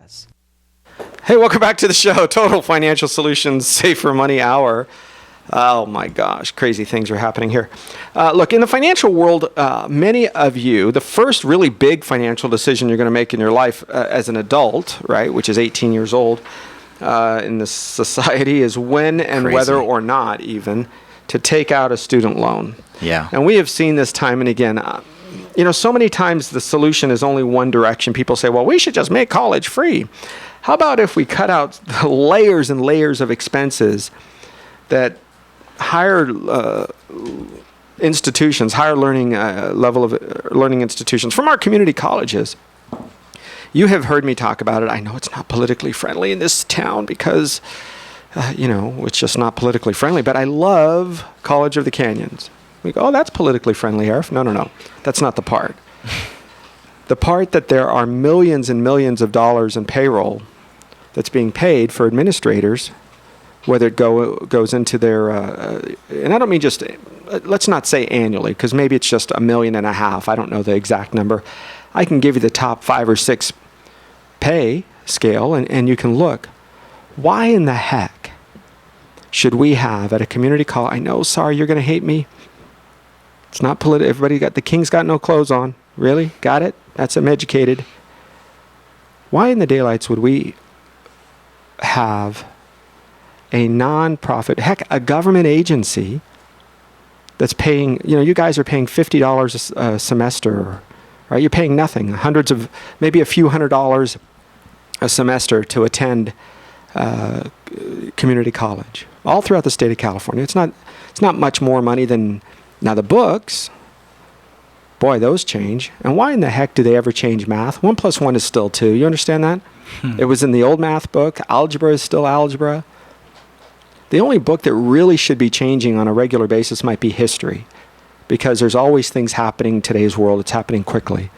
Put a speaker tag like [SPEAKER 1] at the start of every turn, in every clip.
[SPEAKER 1] KHTS.
[SPEAKER 2] Hey, welcome back to the show. Total Financial Solutions Safer Money Hour. Oh my gosh, crazy things are happening here. Look, in the financial world, many of you, the first really big financial decision you're going to make in your life as an adult, right, which is 18 years old in this society, is when and whether or not even to take out a student loan.
[SPEAKER 1] Yeah.
[SPEAKER 2] And we have seen this time and again. So many times the solution is only one direction. People say, well, we should just make college free. How about if we cut out the layers and layers of expenses that higher institutions, higher learning level of learning institutions from our community colleges? You have heard me talk about it. I know it's not politically friendly in this town because, it's just not politically friendly. But I love College of the Canyons. We go, oh, that's politically friendly, Arif. No. That's not the part. The part that there are millions and millions of dollars in payroll that's being paid for administrators, whether it goes into their, and I don't mean just, let's not say annually, because maybe it's just $1.5 million. I don't know the exact number. I can give you the top 5 or 6 pay scale, and you can look. Why in the heck should we have at a community college? I know, sorry, you're going to hate me. It's not political. Everybody the king's got no clothes on. Really? Got it? That's I'm educated. Why in the daylights would we have a non-profit, heck, a government agency that's paying, you guys are paying $50 a semester, right? You're paying nothing, maybe a few $100s a semester to attend community college, all throughout the state of California. It's not much more money than, now the books, boy, those change. And why in the heck do they ever change math? 1 + 1 is still 2. You understand that? It was in the old math book. Algebra is still algebra. The only book that really should be changing on a regular basis might be history, because there's always things happening in today's world. It's happening quickly.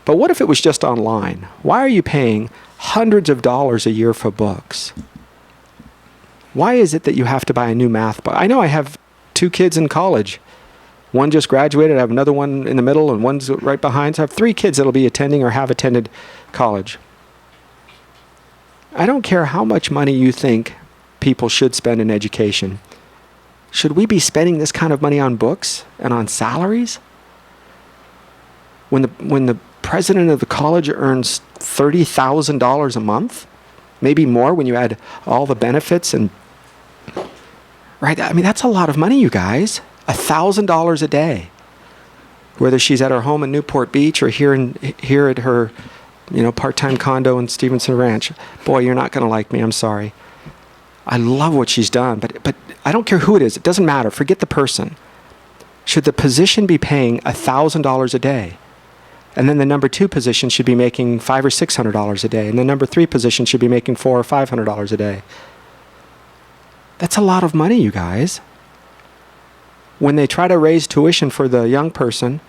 [SPEAKER 2] But what if it was just online? Why are you paying hundreds of dollars a year for books? Why is it that you have to buy a new math book? I know I have 2 kids in college. One just graduated. I have another one in the middle, and one's right behind. So I have 3 kids that'll be attending or have attended college. I don't care how much money you think people should spend in education. Should we be spending this kind of money on books and on salaries? When the president of the college earns $30,000 a month, maybe more when you add all the benefits and right. I mean, that's a lot of money, you guys. $1,000 a day, whether she's at her home in Newport Beach or here at her, part-time condo in Stevenson Ranch. Boy, you're not going to like me. I'm sorry. I love what she's done, but I don't care who it is. It doesn't matter. Forget the person. Should the position be paying $1,000 a day? And then the number 2 position should be making $500 or $600 a day, and the number 3 position should be making $400 or $500 a day. That's a lot of money, you guys. When they try to raise tuition for the young person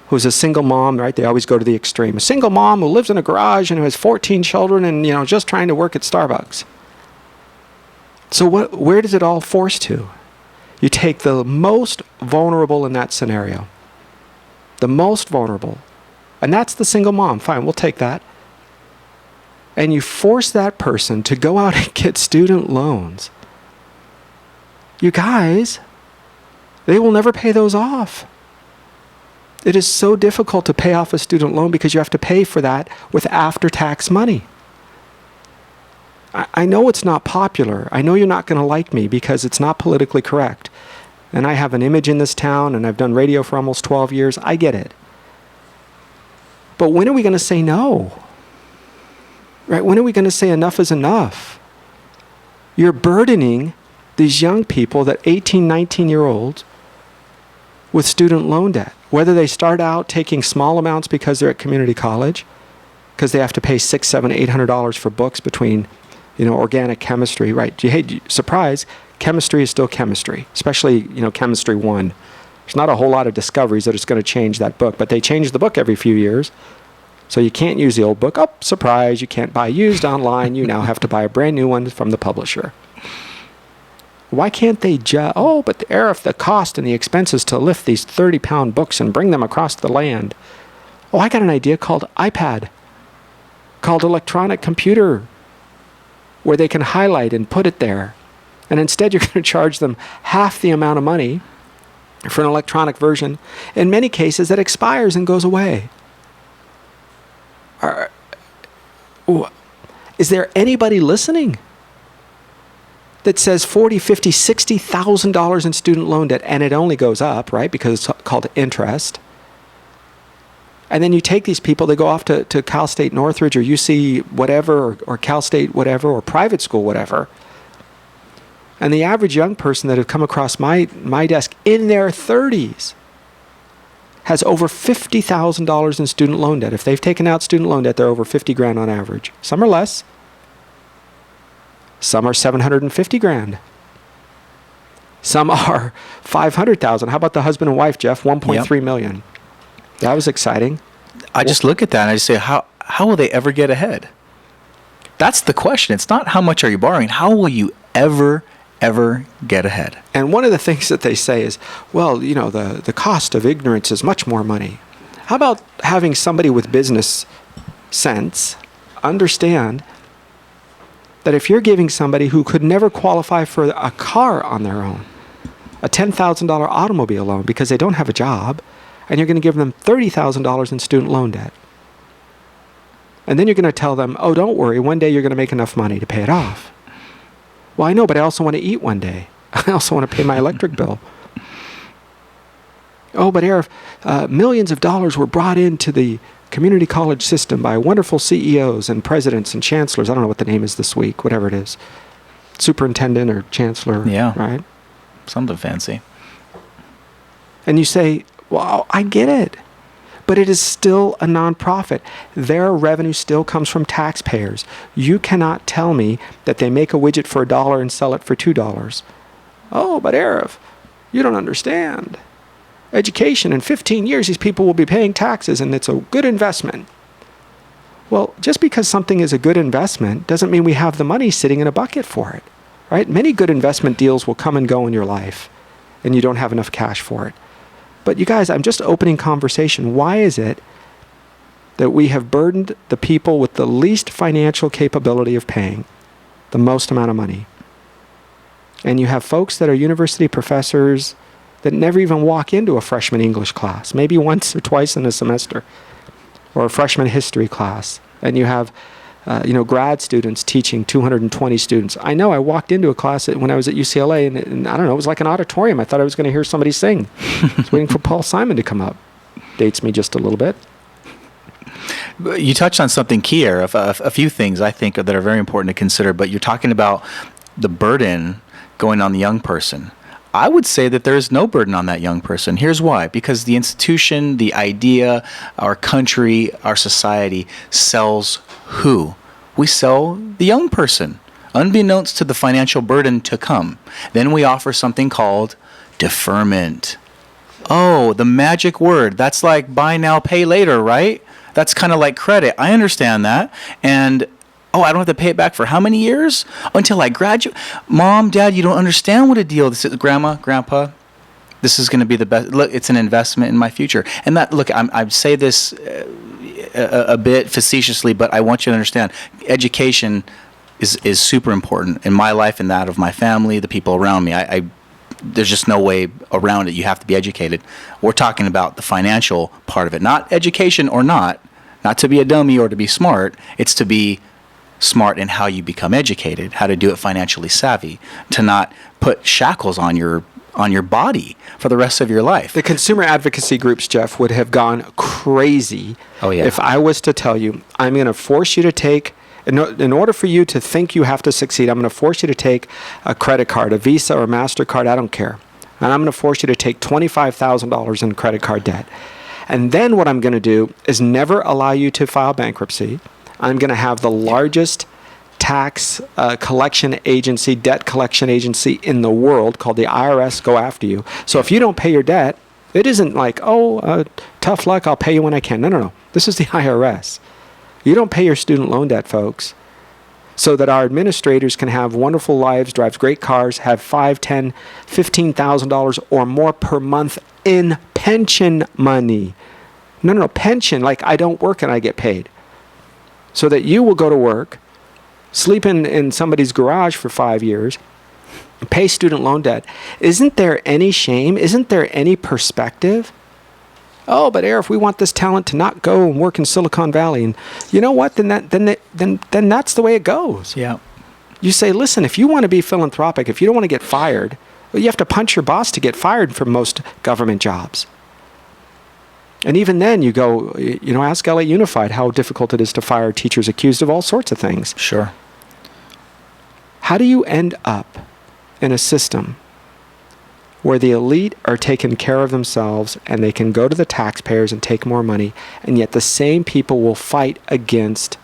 [SPEAKER 2] who's a single mom, right? They always go to the extreme. A single mom who lives in a garage and who has 14 children and, just trying to work at Starbucks. So where does it all force to? You take the most vulnerable in that scenario. The most vulnerable. And that's the single mom. Fine, we'll take that. And you force that person to go out and get student loans. You guys, they will never pay those off. It is so difficult to pay off a student loan because you have to pay for that with after-tax money. I know it's not popular. I know you're not going to like me because it's not politically correct. And I have an image in this town, and I've done radio for almost 12 years. I get it. But when are we going to say no? Right? When are we going to say enough is enough? You're burdening these young people, that 18, 19-year-olds, with student loan debt. Whether they start out taking small amounts because they're at community college, because they have to pay $600, $700, $800 for books between, organic chemistry, right? Surprise, chemistry is still chemistry, especially, chemistry 1. There's not a whole lot of discoveries that it's going to change that book, but they change the book every few years. So you can't use the old book. Oh, surprise, you can't buy used online. You now have to buy a brand new one from the publisher. Why can't they but the cost and the expenses to lift these 30-pound books and bring them across the land. Oh, I got an idea called iPad. called electronic computer where they can highlight and put it there. And instead you're going to charge them half the amount of money for an electronic version, in many cases that expires and goes away. Is there anybody listening that says $40,000, $50,000, $60,000 in student loan debt, and it only goes up, right? Because it's called interest. And then you take these people, they go off to Cal State Northridge or UC whatever, or Cal State whatever, or private school whatever. And the average young person that have come across my desk in their 30s has over $50,000 in student loan debt. If they've taken out student loan debt, they're over $50,000 on average. Some are less. Some are $750,000. Some are $500,000. How about the husband and wife, Jeff? $1.3 million. That was exciting.
[SPEAKER 1] I just look at that and I just say, how will they ever get ahead? That's the question. It's not how much are you borrowing. How will you ever get ahead?
[SPEAKER 2] And one of the things that they say is, well, you know, the cost of ignorance is much more money. How about having somebody with business sense understand that if you're giving somebody who could never qualify for a car on their own, a $10,000 automobile loan because they don't have a job, and you're going to give them $30,000 in student loan debt. And then you're going to tell them, oh, don't worry, one day you're going to make enough money to pay it off. Well, I know, but I also want to eat one day. I also want to pay my electric bill. Oh, but Arif, millions of dollars were brought into the community college system by wonderful CEOs and presidents and chancellors. I don't know what the name is this week, whatever it is. Superintendent or chancellor,
[SPEAKER 1] yeah,
[SPEAKER 2] right?
[SPEAKER 1] Something fancy.
[SPEAKER 2] And you say, well, I get it. But it is still a nonprofit. Their revenue still comes from taxpayers. You cannot tell me that they make a widget for $1 and sell it for $2. Oh, but Arif, you don't understand. Education, in 15 years, these people will be paying taxes and it's a good investment. Well, just because something is a good investment doesn't mean we have the money sitting in a bucket for it, right? Many good investment deals will come and go in your life and you don't have enough cash for it. But you guys, I'm just opening conversation. Why is it that we have burdened the people with the least financial capability of paying the most amount of money? And you have folks that are university professors that never even walk into a freshman English class, maybe once or twice in a semester, or a freshman history class. And you have grad students teaching 220 students. I know I walked into a class when I was at UCLA, and I don't know, it was like an auditorium. I thought I was going to hear somebody sing. I was waiting for Paul Simon to come up. Dates me just a little bit.
[SPEAKER 1] You touched on something key here, a few things I think that are very important to consider, but you're talking about the burden going on the young person. I would say that there is no burden on that young person. Here's why. Because the institution, the idea, our country, our society sells who? We sell the young person, unbeknownst to the financial burden to come. Then we offer something called deferment. Oh, the magic word. That's like buy now, pay later, right? That's kind of like credit. I understand that. And I don't have to pay it back for how many years? Until I graduate. Mom, Dad, you don't understand what a deal this is. Grandma, Grandpa, this is going to be the best. Look, it's an investment in my future. And that, look, I say this a bit facetiously, but I want you to understand, education is super important in my life and that of my family, the people around me. There's just no way around it. You have to be educated. We're talking about the financial part of it, not education or not to be a dummy or to be smart. It's to be smart in how you become educated, how to do it financially savvy, to not put shackles on your body for the rest of your life.
[SPEAKER 2] The consumer advocacy groups, Jeff, would have gone crazy if I was to tell you, I'm going to force you to take, in order for you to think you have to succeed, I'm going to force you to take a credit card, a Visa or MasterCard, I don't care. And I'm going to force you to take $25,000 in credit card debt. And then what I'm going to do is never allow you to file bankruptcy. I'm going to have the largest tax collection agency, debt collection agency in the world called the IRS go after you. So if you don't pay your debt, it isn't like, tough luck, I'll pay you when I can. No. This is the IRS. You don't pay your student loan debt, folks, so that our administrators can have wonderful lives, drive great cars, have $5,000, $10,000, $15,000 or more per month in pension money. No, pension, like I don't work and I get paid. so that you will go to work, sleep in somebody's garage for 5 years, pay student loan debt. Isn't there any shame? Isn't there any perspective? Oh, but Arif, we want this talent to not go and work in Silicon Valley. And you know what? Then that's the way it goes.
[SPEAKER 1] Yeah.
[SPEAKER 2] You say, listen, if you want to be philanthropic, if you don't want to get fired, well, you have to punch your boss to get fired from most government jobs. And even then, you go, ask LA Unified how difficult it is to fire teachers accused of all sorts of things.
[SPEAKER 1] Sure.
[SPEAKER 2] How do you end up in a system where the elite are taking care of themselves and they can go to the taxpayers and take more money, and yet the same people will fight against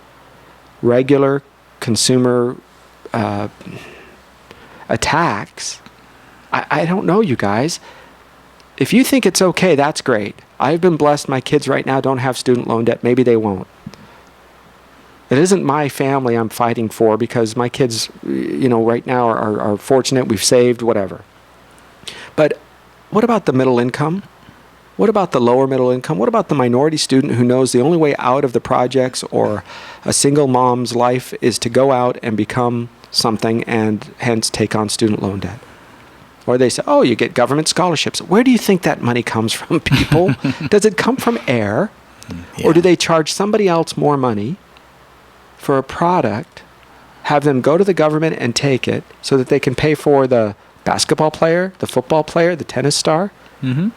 [SPEAKER 2] regular consumer attacks? I don't know, you guys. If you think it's okay, that's great. I've been blessed. My kids right now don't have student loan debt. Maybe they won't. It isn't my family I'm fighting for, because my kids, right now are fortunate. We've saved, whatever. But what about the middle income? What about the lower middle income? What about the minority student who knows the only way out of the projects or a single mom's life is to go out and become something and hence take on student loan debt? Or they say, oh, you get government scholarships. Where do you think that money comes from, people? Does it come from air? Yeah. Or do they charge somebody else more money for a product, have them go to the government and take it so that they can pay for the basketball player, the football player, the tennis star?
[SPEAKER 1] Mm-hmm.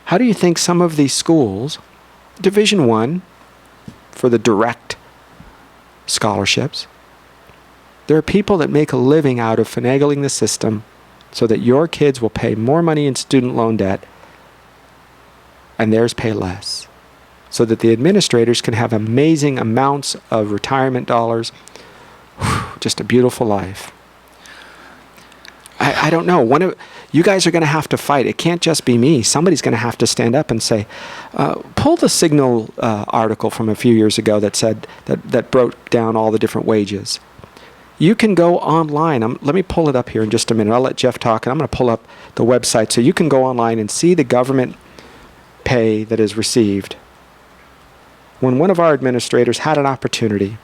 [SPEAKER 2] How do you think some of these schools, Division I, for the direct scholarships, there are people that make a living out of finagling the system so that your kids will pay more money in student loan debt and theirs pay less, so that the administrators can have amazing amounts of retirement dollars. Just a beautiful life. I don't know. You guys are going to have to fight. It can't just be me. Somebody's going to have to stand up and say, pull the Signal article from a few years ago that said that broke down all the different wages. You can go online. Let me pull it up here in just a minute. I'll let Jeff talk, and I'm going to pull up the website so you can go online and see the government pay that is received when one of our administrators had an opportunity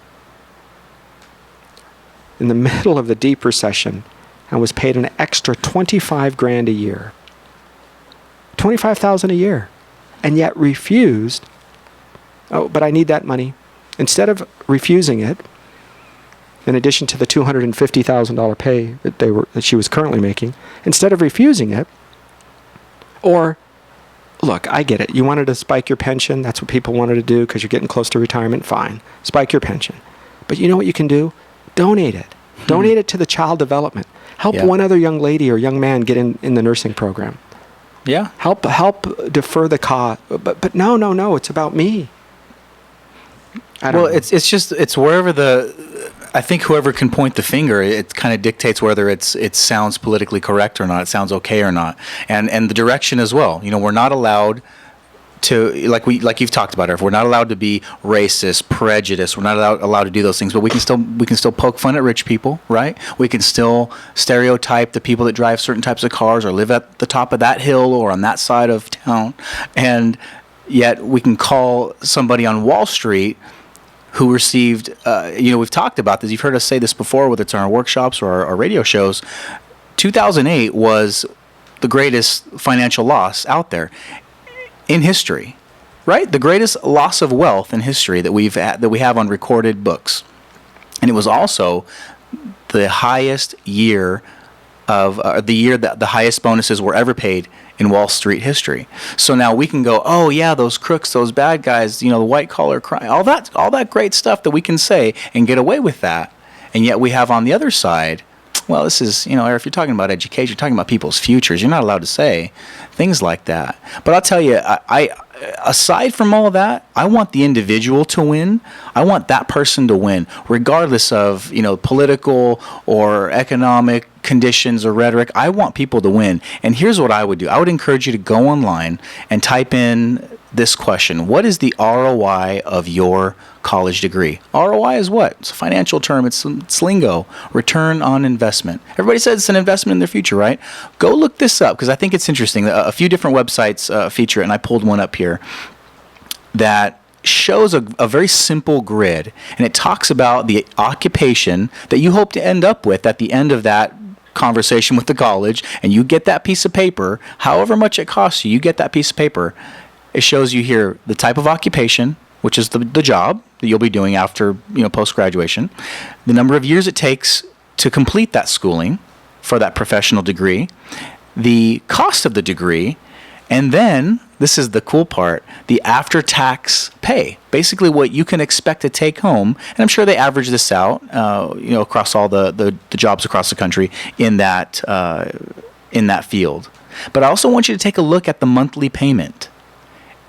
[SPEAKER 2] in the middle of the deep recession and was paid an extra $25,000 a year. $25,000 a year. And yet refused, oh, but I need that money. Instead of refusing it, in addition to the $250,000 pay that she was currently making, instead of refusing it, or, look, I get it. You wanted to spike your pension. That's what people wanted to do because you're getting close to retirement. Fine. Spike your pension. But you know what you can do? Donate it. Donate it to the child development. Help one other young lady or young man get in the nursing program.
[SPEAKER 1] Yeah.
[SPEAKER 2] Help defer the cost. But no, it's about me. I don't know.
[SPEAKER 1] It's wherever I think whoever can point the finger, it kind of dictates whether it sounds politically correct or not, it sounds okay or not, and the direction as well. We're not allowed to, like you've talked about, Irv, we're not allowed to be racist, prejudiced. We're not allowed to do those things, but we can still poke fun at rich people, right? We can still stereotype the people that drive certain types of cars or live at the top of that hill or on that side of town, and yet we can call somebody on Wall Street who received, we've talked about this. You've heard us say this before, whether it's on our workshops or our radio shows. 2008 was the greatest financial loss out there in history, right? The greatest loss of wealth in history that we have on recorded books, and it was also the highest year of the year that the highest bonuses were ever paid in Wall Street history. So now we can go, oh yeah, those crooks, those bad guys, the white collar crime, all that great stuff that we can say and get away with that, and yet we have on the other side, well, this is, if you're talking about education, you're talking about people's futures, you're not allowed to say things like that. But I'll tell you, I aside from all of that, I want the individual to win. I want that person to win, regardless of, political or economic conditions or rhetoric. I want people to win. And here's what I would do. I would encourage you to go online and type in this question. What is the ROI of your college degree? ROI is what? It's a financial term. It's lingo. Return on investment. Everybody says it's an investment in their future, right? Go look this up, because I think it's interesting. A few different websites feature it, and I pulled one up here that shows a very simple grid, and it talks about the occupation that you hope to end up with at the end of that conversation with the college, and you get that piece of paper, however much it costs you, you get that piece of paper. It shows you here the type of occupation, which is the job that you'll be doing after, post-graduation, the number of years it takes to complete that schooling for that professional degree, the cost of the degree, and then, this is the cool part, the after-tax pay. Basically what you can expect to take home, and I'm sure they average this out, across all the jobs across the country in that field. But I also want you to take a look at the monthly payment.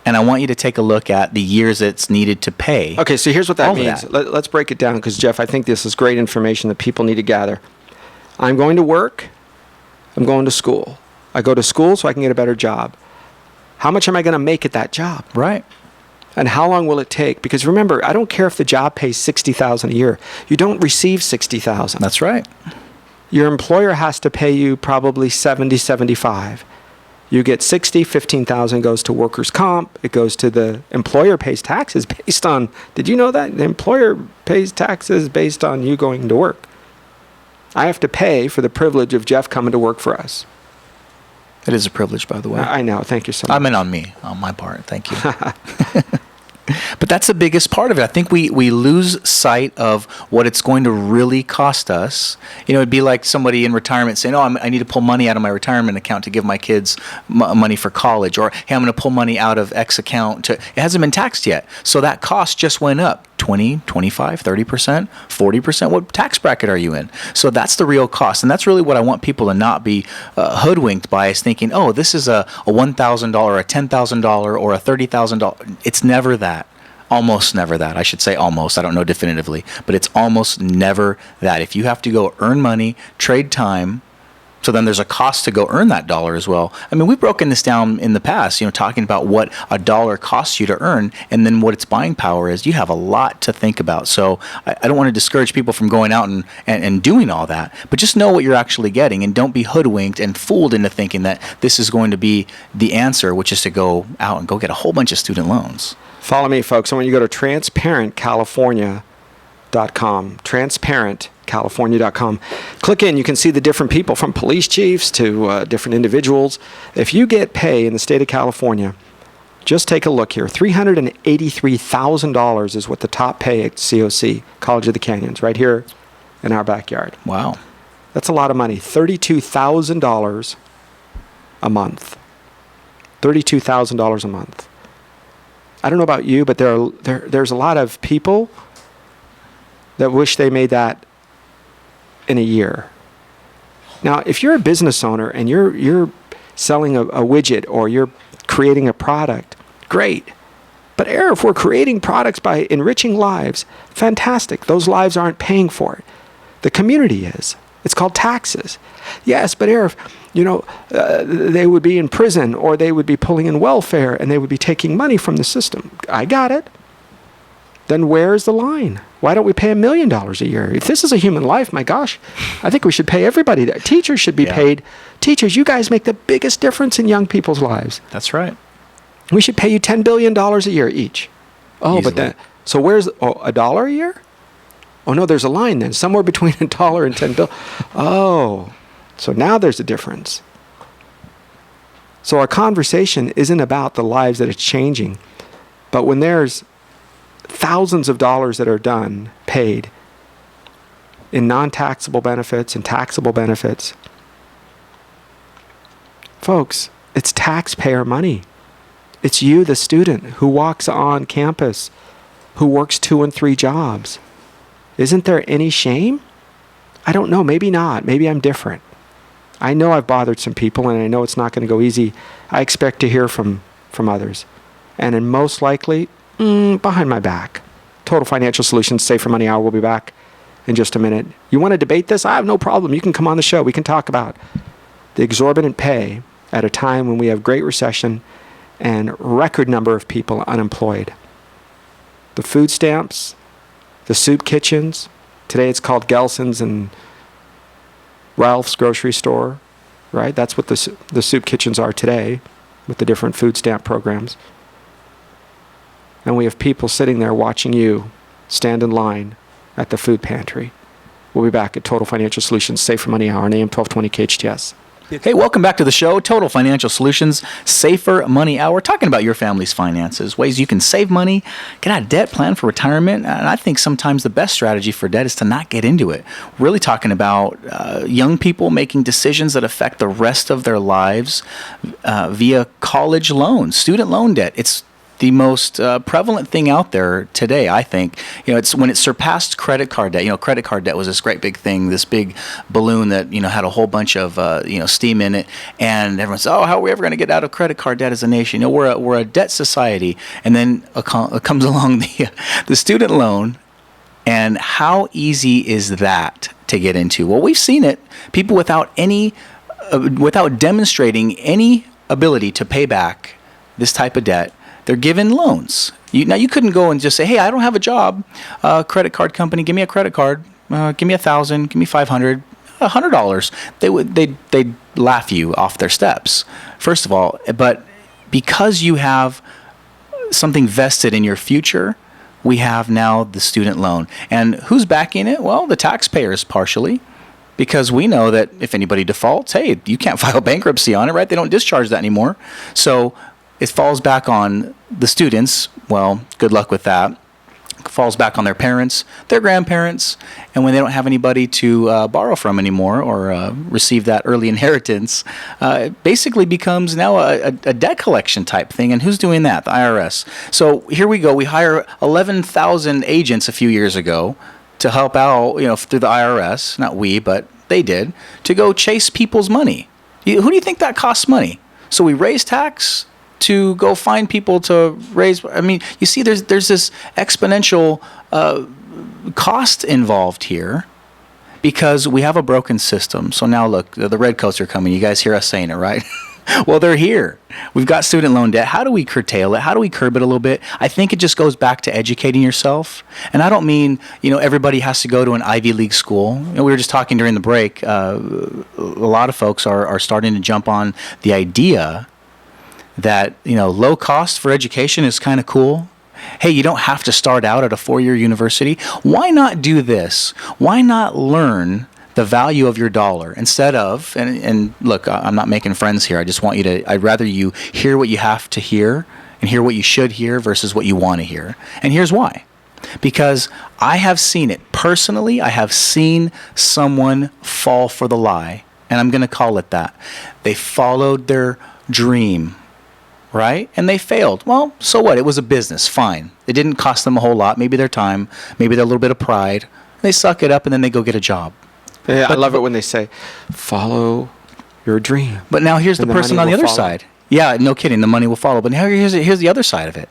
[SPEAKER 1] And I want you to take a look at the years it's needed to pay.
[SPEAKER 2] Okay, so here's what that means. Let's break it down, because, Jeff, I think this is great information that people need to gather. I'm going to work. I'm going to school. I go to school so I can get a better job. How much am I going to make at that job?
[SPEAKER 1] Right.
[SPEAKER 2] And how long will it take? Because remember, I don't care if the job pays $60,000 a year. You don't receive $60,000.
[SPEAKER 1] That's right.
[SPEAKER 2] Your employer has to pay you probably $70,000, $75,000. You get $60,000, $15,000 goes to workers' comp. It goes to the employer pays taxes based on, did you know that? The employer pays taxes based on you going to work. I have to pay for the privilege of Jeff coming to work for us.
[SPEAKER 1] It is a privilege, by the way.
[SPEAKER 2] I know. Thank you so much.
[SPEAKER 1] I meant on me, on my part. Thank you. But that's the biggest part of it. I think we lose sight of what it's going to really cost us. It'd be like somebody in retirement saying, oh, I need to pull money out of my retirement account to give my kids money for college. Or, hey, I'm going to pull money out of X account. It hasn't been taxed yet. So that cost just went up 20, 25, 30%, 40%. What tax bracket are you in? So that's the real cost. And that's really what I want people to not be hoodwinked by, is thinking, oh, this is a $1,000, a $10,000, or a $30,000. It's never that. Almost never that. I should say almost. I don't know definitively. But it's almost never that. If you have to go earn money, trade time, so then there's a cost to go earn that dollar as well. I mean, we've broken this down in the past, talking about what a dollar costs you to earn and then what its buying power is. You have a lot to think about. So I don't want to discourage people from going out and doing all that, but just know what you're actually getting, and don't be hoodwinked and fooled into thinking that this is going to be the answer, which is to go out and go get a whole bunch of student loans.
[SPEAKER 2] Follow me, folks. I want you to go to transparentcalifornia.com. Transparentcalifornia.com. Click in. You can see the different people, from police chiefs to different individuals. If you get pay in the state of California, just take a look here. $383,000 is what the top pay at COC, College of the Canyons, right here in our backyard.
[SPEAKER 1] Wow.
[SPEAKER 2] That's a lot of money. $32,000 a month. $32,000 a month. I don't know about you, but there's a lot of people that wish they made that in a year. Now, if you're a business owner and you're selling a widget, or you're creating a product, great. But if we're creating products by enriching lives, fantastic. Those lives aren't paying for it. The community is. It's called taxes. Yes, but they would be in prison, or they would be pulling in welfare, and they would be taking money from the system. I got it. Then where's the line? Why don't we pay $1 million a year? If this is a human life, my gosh, I think we should pay everybody that. Teachers should be paid. Teachers, you guys make the biggest difference in young people's lives.
[SPEAKER 1] That's right.
[SPEAKER 2] We should pay you $10 billion a year each. Oh,
[SPEAKER 1] Easily.
[SPEAKER 2] but then, so where's, $1 a year? Oh, no, there's a line then, somewhere between $1 and $10 billion. Oh, so now there's a difference. So our conversation isn't about the lives that it's changing, but when there's thousands of dollars that are paid in non-taxable benefits and taxable benefits, folks, it's taxpayer money. It's you, the student, who walks on campus, who works 2 and 3 jobs. Isn't there any shame? I don't know. Maybe not. Maybe I'm different. I know I've bothered some people, and I know it's not going to go easy. I expect to hear from others. And most likely, behind my back. Total Financial Solutions, Safer Money Hour. We'll be back in just a minute. You want to debate this? I have no problem. You can come on the show. We can talk about the exorbitant pay at a time when we have great recession and record number of people unemployed. The food stamps, the soup kitchens. Today it's called Gelson's and Ralph's grocery store, right? That's what the soup kitchens are today, with the different food stamp programs. and we have people sitting there watching you stand in line at the food pantry. We'll be back at Total Financial Solutions Safer Money Hour on AM 1220 KHTS.
[SPEAKER 1] Hey, welcome back to the show, Total Financial Solutions, Safer Money Hour, talking about your family's finances, ways you can save money, get out of debt, plan for retirement. And I think sometimes the best strategy for debt is to not get into it. Really talking about young people making decisions that affect the rest of their lives via college loans, student loan debt. It's the most prevalent thing out there today, I think. It's when it surpassed credit card debt. Credit card debt was this great big thing, this big balloon that, had a whole bunch of, steam in it. And everyone says, oh, how are we ever going to get out of credit card debt as a nation? We're a debt society. And then comes along the student loan. And how easy is that to get into? Well, we've seen it. People without demonstrating any ability to pay back this type of debt, they're given loans. You couldn't go and just say, hey, I don't have a job. Credit card company, give me a credit card. Give me $1,000, give me $500, $100. They'd laugh you off their steps, first of all. But because you have something vested in your future, we have now the student loan. And who's backing it? Well, the taxpayers partially. Because we know that if anybody defaults, hey, you can't file bankruptcy on it, right? They don't discharge that anymore. So it falls back on the students. Well, good luck with that. It falls back on their parents, their grandparents, and when they don't have anybody to borrow from anymore or receive that early inheritance, it basically becomes now a debt collection type thing. And who's doing that? The IRS. So here we go. We hire 11,000 agents a few years ago to help out, through the IRS. Not we, but they did, to go chase people's money. Who do you think that costs money? So we raise tax to go find people to raise. I mean, you see, there's this exponential cost involved here because we have a broken system. So now look, the redcoats are coming. You guys hear us saying it, right? Well, they're here. We've got student loan debt. How do we curtail it? How do we curb it a little bit? I think it just goes back to educating yourself. And I don't mean, everybody has to go to an Ivy League school. We were just talking during the break. A lot of folks are starting to jump on the idea that, low cost for education is kind of cool. Hey, you don't have to start out at a 4-year university. Why not do this? Why not learn the value of your dollar instead of, and look, I'm not making friends here. I just want you to, I'd rather you hear what you have to hear and hear what you should hear versus what you want to hear. And here's why. Because I have seen it personally. I have seen someone fall for the lie, and I'm going to call it that. They followed their dream, right? And they failed. Well, so what? It was a business. Fine. It didn't cost them a whole lot. Maybe their time, maybe their little bit of pride. They suck it up and then they go get a job.
[SPEAKER 2] Yeah, I love it when they say, follow your dream.
[SPEAKER 1] But now here's the person on the other side. Yeah, no kidding. The money will follow. But now here's the other side of it.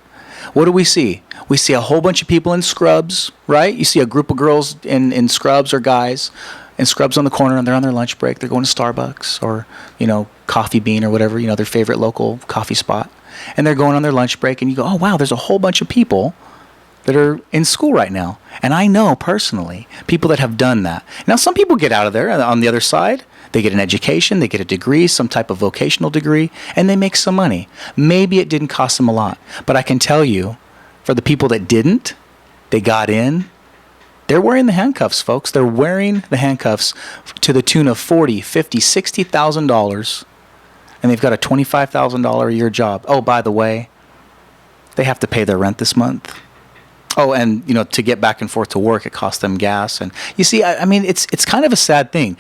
[SPEAKER 1] What do we see? We see a whole bunch of people in scrubs, right? You see a group of girls in scrubs or guys in scrubs on the corner, and they're on their lunch break. They're going to Starbucks or, Coffee Bean or whatever, their favorite local coffee spot. And they're going on their lunch break, and you go, oh, wow, there's a whole bunch of people that are in school right now. And I know personally people that have done that. Now, some people get out of there on the other side. They get an education, they get a degree, some type of vocational degree, and they make some money. Maybe it didn't cost them a lot. But I can tell you, for the people that didn't, they got in, they're wearing the handcuffs, folks. They're wearing the handcuffs to the tune of $40,000, $50,000, $60,000, and they've got a $25,000 a year job. Oh, by the way, they have to pay their rent this month. Oh, and to get back and forth to work, it costs them gas. And you see, I mean, it's kind of a sad thing.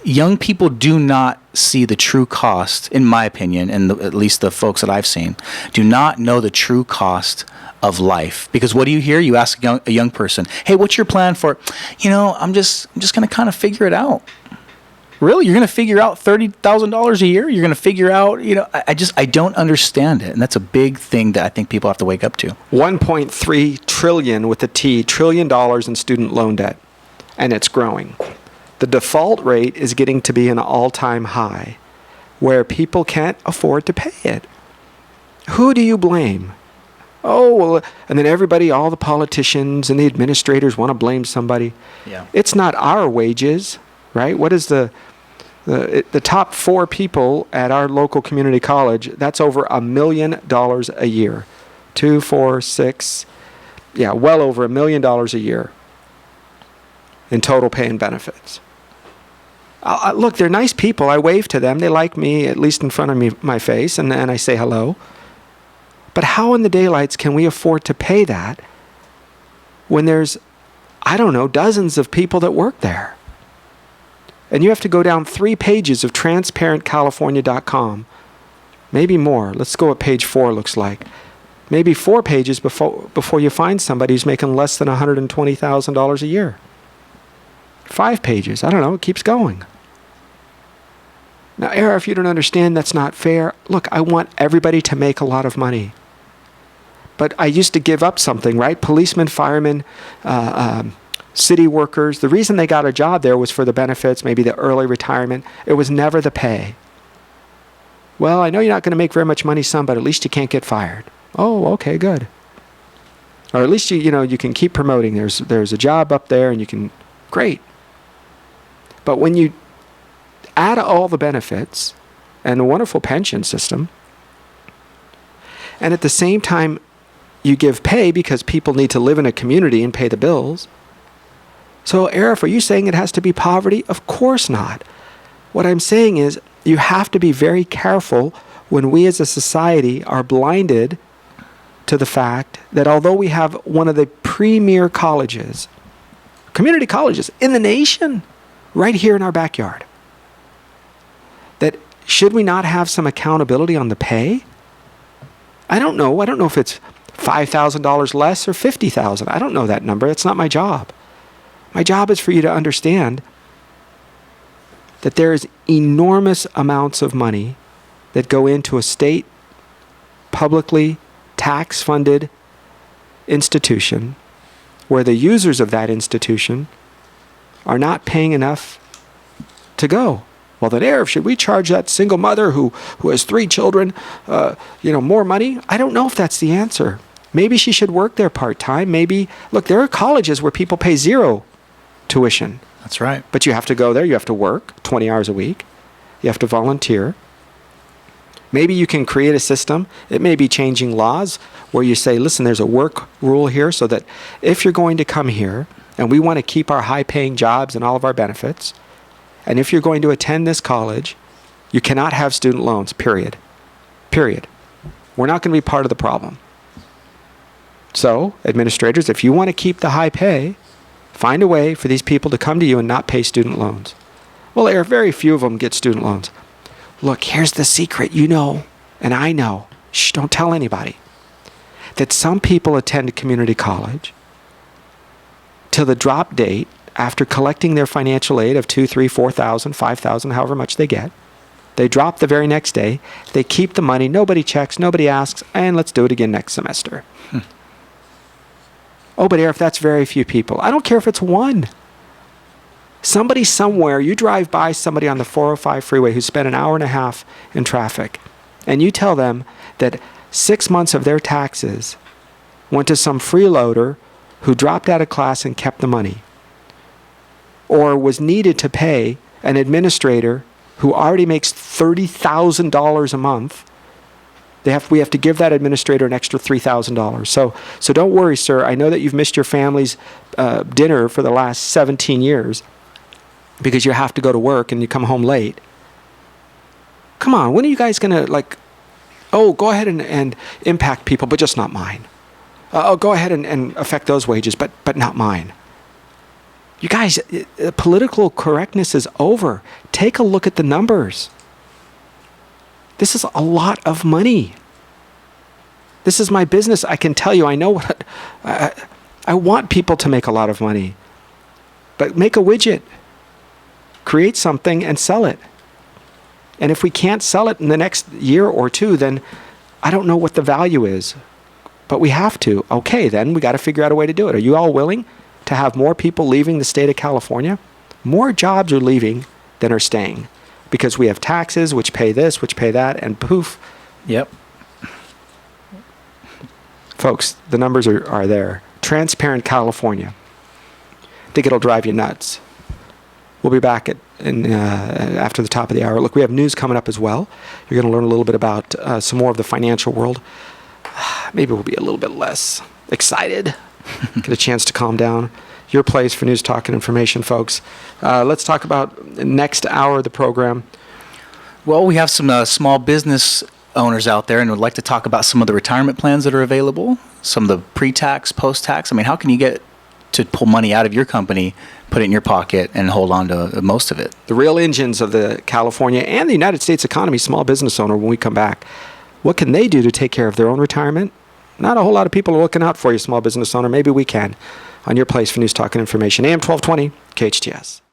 [SPEAKER 1] Young people do not see the true cost, in my opinion, and at least the folks that I've seen, do not know the true cost of life. Because what do you hear? You ask a young person, hey, what's your plan for, I'm just going to kind of figure it out. Really? You're going to figure out $30,000 a year? You're going to figure out, I don't understand it. And that's a big thing that I think people have to wake up to.
[SPEAKER 2] 1.3 trillion with a T, trillion dollars in student loan debt. And it's growing. The default rate is getting to be an all-time high where people can't afford to pay it. Who do you blame? Oh, well, and then everybody, all the politicians and the administrators want to blame somebody.
[SPEAKER 1] Yeah.
[SPEAKER 2] It's not our wages, right? What is the top 4 people at our local community college? That's over $1 million a year. 2, 4, 6, yeah, well over $1 million a year in total pay and benefits. Look, they're nice people. I wave to them. They like me, at least in front of me, my face, and I say hello. But how in the daylights can we afford to pay that when there's, I don't know, dozens of people that work there? And you have to go down 3 pages of transparentcalifornia.com, maybe more. Let's go what page 4 looks like. Maybe 4 pages before you find somebody who's making less than $120,000 a year. 5 pages. I don't know. It keeps going. Now, Ara, if you don't understand, that's not fair. Look, I want everybody to make a lot of money. But I used to give up something, right? Policemen, firemen, city workers. The reason they got a job there was for the benefits, maybe the early retirement. It was never the pay. Well, I know you're not going to make very much money, son, but at least you can't get fired. Oh, okay, good. Or at least you can keep promoting. There's a job up there, and you can. Great. But when you add all the benefits and a wonderful pension system, and at the same time you give pay because people need to live in a community and pay the bills. So, Arif, are you saying it has to be poverty? Of course not. What I'm saying is you have to be very careful when we as a society are blinded to the fact that although we have one of the premier colleges, community colleges in the nation, right here in our backyard, that should we not have some accountability on the pay? I don't know. I don't know if it's $5,000 less or $50,000. I don't know that number. That's not my job. My job is for you to understand that there is enormous amounts of money that go into a state, publicly tax-funded institution where the users of that institution are not paying enough to go. Well, then, Arif, should we charge that single mother who has 3 children, more money? I don't know if that's the answer. Maybe she should work there part-time. Maybe, look, there are colleges where people pay 0 tuition.
[SPEAKER 1] That's right.
[SPEAKER 2] But you have to go there. You have to work 20 hours a week. You have to volunteer. Maybe you can create a system. It may be changing laws where you say, listen, there's a work rule here so that if you're going to come here and we want to keep our high-paying jobs and all of our benefits, and if you're going to attend this college, you cannot have student loans, period. Period. We're not going to be part of the problem. So, administrators, if you want to keep the high pay, find a way for these people to come to you and not pay student loans. Well, there are very few of them get student loans. Look, here's the secret. You know, and I know. Shh, don't tell anybody. That some people attend community college till the drop date after collecting their financial aid of $2,000, $3,000, $4,000, $5,000, however much they get. They drop the very next day. They keep the money. Nobody checks. Nobody asks. And let's do it again next semester. Oh, but Arif, that's very few people. I don't care if it's 1. Somebody somewhere, you drive by somebody on the 405 freeway who spent an hour and a half in traffic, and you tell them that 6 months of their taxes went to some freeloader who dropped out of class and kept the money, or was needed to pay an administrator who already makes $30,000 a month. We have to give that administrator an extra $3,000. So don't worry, sir. I know that you've missed your family's dinner for the last 17 years because you have to go to work and you come home late. Come on, when are you guys going to, go ahead and impact people, but just not mine. Go ahead and affect those wages, but not mine. You guys, political correctness is over. Take a look at the numbers. This is a lot of money. This is my business. I can tell you, I know what I want people to make a lot of money. But make a widget. Create something and sell it. And if we can't sell it in the next year or 2, then I don't know what the value is. But we have to. Okay, then we got to figure out a way to do it. Are you all willing to have more people leaving the state of California? More jobs are leaving than are staying. Because we have taxes, which pay this, which pay that, and poof.
[SPEAKER 1] Yep.
[SPEAKER 2] Folks, the numbers are there. Transparent California. I think it'll drive you nuts. We'll be back after the top of the hour. Look, we have news coming up as well. You're going to learn a little bit about some more of the financial world. maybe we'll be a little bit less excited, get a chance to calm down. Your place for news, talk, and information, folks. Let's talk about the next hour of the program.
[SPEAKER 1] Well, we have some small business owners out there and would like to talk about some of the retirement plans that are available, some of the pre-tax, post-tax. I mean, how can you get to pull money out of your company, put it in your pocket, and hold on to most of it?
[SPEAKER 2] The real engines of the California and the United States economy, small business owner, when we come back, what can they do to take care of their own retirement? Not a whole lot of people are looking out for you, small business owner. Maybe we can. On your place for news, talk, and information. AM 1220, KHTS.